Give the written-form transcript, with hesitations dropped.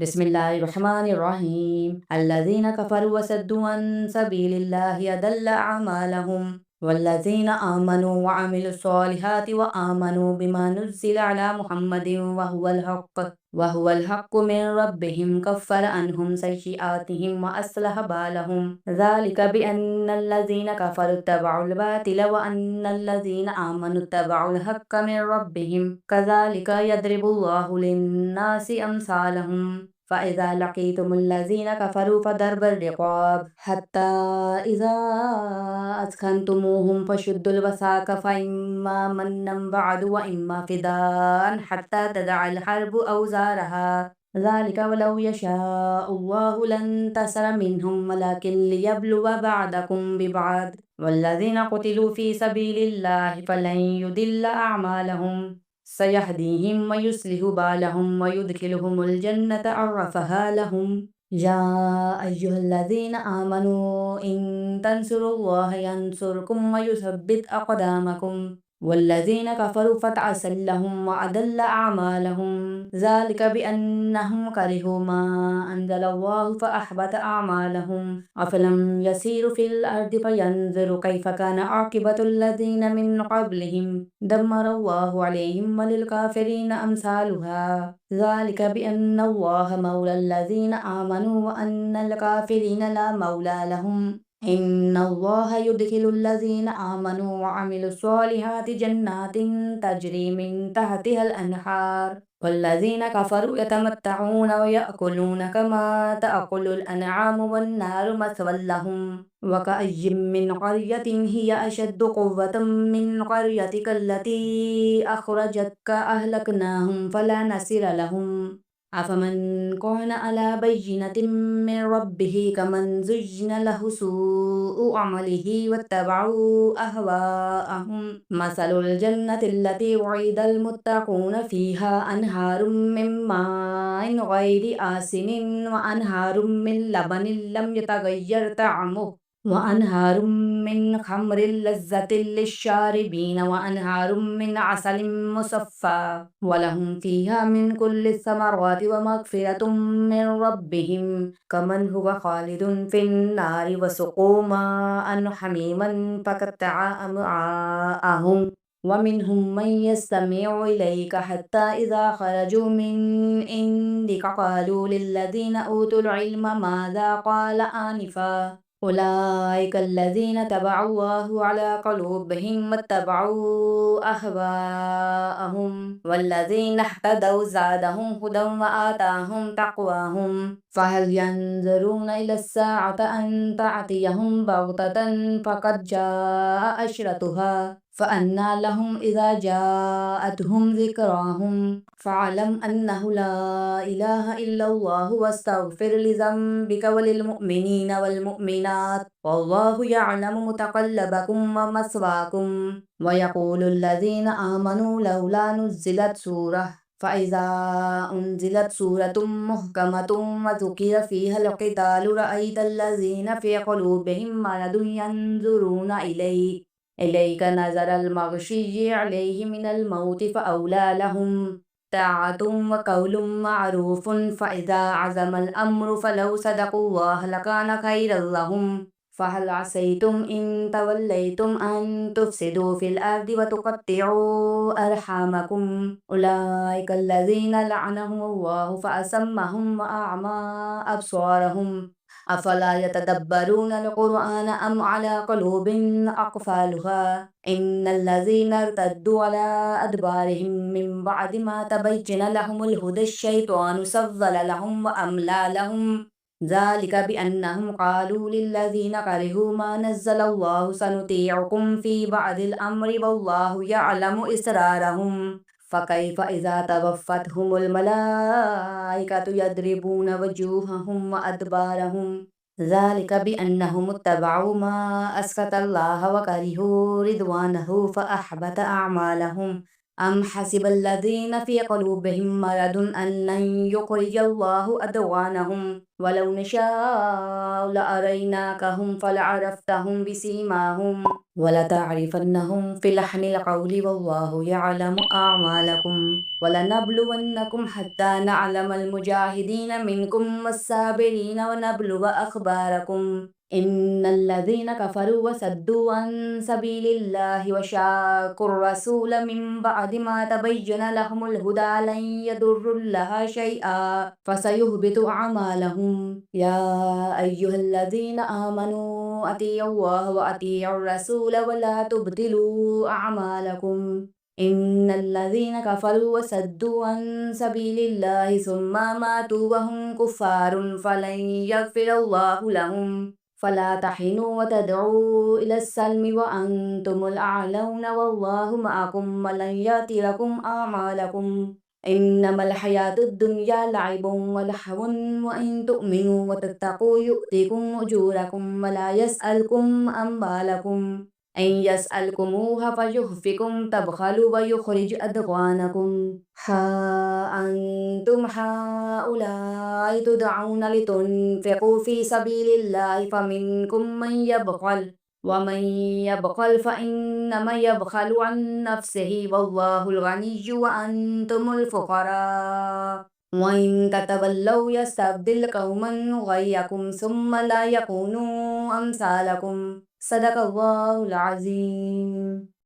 بسم الله الرحمن الرحيم الذين كفروا وصدوا عن سبيل الله أضل أعمالهم والذين آمنوا وعملوا الصالحات وآمنوا بما نزل على محمد وهو الحق من ربهم كفر عنهم سيئاتهم وأصلح بالهم ذلك بأن الذين كفروا اتبعوا الباطل وأن الذين آمنوا اتبعوا الحق من ربهم كذلك يضرب الله للناس أمثالهم فإذا لقيتم الذين كفروا فضرب الرقاب حتى إذا أثخنتموهم فشدوا الوثاق فإما منا بعد وإما فداء حتى تدع الحرب أوزارها ذلك ولو يشاء الله لانتصر منهم ولكن ليبلو بعضكم ببعض والذين قتلوا في سبيل الله فلن يضل أعمالهم سيهديهم ويصلح بالهم ويدخلهم الجنة عرفها لهم يا أيها الذين آمنوا إن تنصروا الله ينصركم ويثبت أقدامكم والذين كفروا فتعسا لهم وأضل أعمالهم ذلك بأنهم كرهوا ما أنزل الله فأحبط أعمالهم أفلم يسيروا في الأرض فينظروا كيف كان عاقبة الذين من قبلهم دمر الله عليهم وللكافرين أمثالها ذلك بأن الله مولى الذين آمنوا وأن الكافرين لا مولى لهم إن الله يدخل الذين آمنوا وعملوا الصالحات جنات تجري من تحتها الأنهار والذين كفروا يتمتعون ويأكلون كما تأكل الأنعام والنار مثوى لهم وكأي من قرية هي أشد قوة من قريتك التي أخرجتك أهلكناهم فلا نصير لهم أفمن كان على بينة من ربه كمن زين له سوء عمله واتبعوا أهواءهم مثل الجنة التي وعد المتقون فيها أنهار من ماء غير آسن وأنهار من لبن لم يتغير طعمه وأنهار من خمر لذة للشاربين وأنهار من عسل مصفى ولهم فيها من كل الثمرات ومغفرة من ربهم كمن هو خالد في النار وسقوا ماء حميما فقطع أمعاءهم ومنهم من يستمع إليك حتى إذا خرجوا من عندك قالوا للذين أوتوا العلم ماذا قال آنفا أولئك الذين تبع الله على قلوبهم واتبعوا أهواءهم والذين اهتدوا زادهم هدى وآتاهم تقواهم فهل ينظرون إلى الساعة أن تأتيهم بغتة فقد جاء أشرتها فأنى لهم إذا جاءتهم ذكراهم فاعلم أنه لا إله إلا الله واستغفر لذنبك وللمؤمنين والمؤمنات والله يعلم متقلبكم ومثواكم ويقول الذين آمنوا لولا نزلت سورة فإذا أنزلت سورة محكمة وذكر فيها القتال رأيت الذين في قلوبهم مرض ينظرون إليك نظر المغشي عليه من الموت فأولى لهم طاعة وقول معروف فإذا عزم الأمر فلو صدقوا الله لكان خيرا لهم فهل عسيتم إن توليتم أن تفسدوا في الأرض وتقطعوا أرحامكم أولئك الذين لعنهم الله فأسمهم وأعمى أبصارهم أفلا يتدبرون القرآن أم على قلوب أقفالها إن الذين ارتدوا على أدبارهم من بعد ما تبين لهم الهدى الشيطان سول لهم وأملى لهم ذلك بأنهم قالوا للذين كرهوا ما نزل الله سنطيعكم في بعض الأمر والله يعلم إسرارهم فكيف إذا توفتهم الملائكة يضربون وجوههم وأدبارهم ذلك بأنهم اتبعوا ما أسخط الله وكرهوا رضوانه فأحبط أعمالهم أم حسب الذين في قلوبهم مرض أن لن يخرج الله أضغانهم وَلَوْ نَشَاءُ لَأَرَيْنَاكَهُمْ فَلَعَرَفْتَهُمْ بِسِيمَاهُمْ وَلَتَعْرِفَنَّهُمْ فِي لَحْنِ الْقَوْلِ وَاللَّهُ يَعْلَمُ أَعْمَالَكُمْ وَلَنَبْلُوَنَّكُمْ حَتَّى نَعْلَمَ الْمُجَاهِدِينَ مِنكُمْ وَالصَّابِرِينَ وَنَبْلُوَ أَخْبَارَكُمْ إِنَّ الَّذِينَ كَفَرُوا وَصَدُّوا عَن سَبِيلِ اللَّهِ وَشَاقُّوا الرَّسُولَ مِن بَعْدِ مَا تَبَيَّنَ لَهُمُ الْهُدَىٰ لَن يَضُرُّوا اللَّهَ شَيْئًا فَسَيُحْبِطُ أَعْمَالَهُمْ يَا أَيُّهَا الَّذِينَ آمَنُوا أَطِيعُوا اللَّهَ وَأَطِيعُوا الرَّسُولَ وَلَا تُبْطِلُوا أَعْمَالَكُمْ إِنَّ الَّذِينَ كَفَرُوا وَصَدُّوا عَن سَبِيلِ اللَّهِ ثُمَّ مَاتُوا وَهُمْ كُفَّارٌ فَلَن يَغْفِرَ اللَّهُ لَهُمْ فَلَا تَهِنُوا وَتَدْعُوا إِلَى السَّلْمِ وَأَنْتُمُ الْأَعْلَوْنَ وَاللَّهُ مَعَكُمْ وَلَن يَتِرَكُمْ أَعْمَالَكُمْ إِنَّمَا الْحَيَاةُ الدُّنْيَا لَعِبٌ وَلَهْوٌ وَإِن تُؤْمِنُوا وَتَتَّقُوا يُؤْتِكُمْ أُجُورَكُمْ وَلَا يَسْأَلْكُمْ أَمْوَالَكُمْ إن يسألكموها فيحفكم تبخلوا ويخرج أضغانكم ها أنتم هؤلاء تدعون لتنفقوا في سبيل الله فمنكم من يبخل ومن يبخل فإنما يبخل عن نفسه والله الغني وأنتم الفقراء وإن تتولوا يستبدل قوما غيركم ثم لا يكونوا أمثالكم صدق الله العظيم.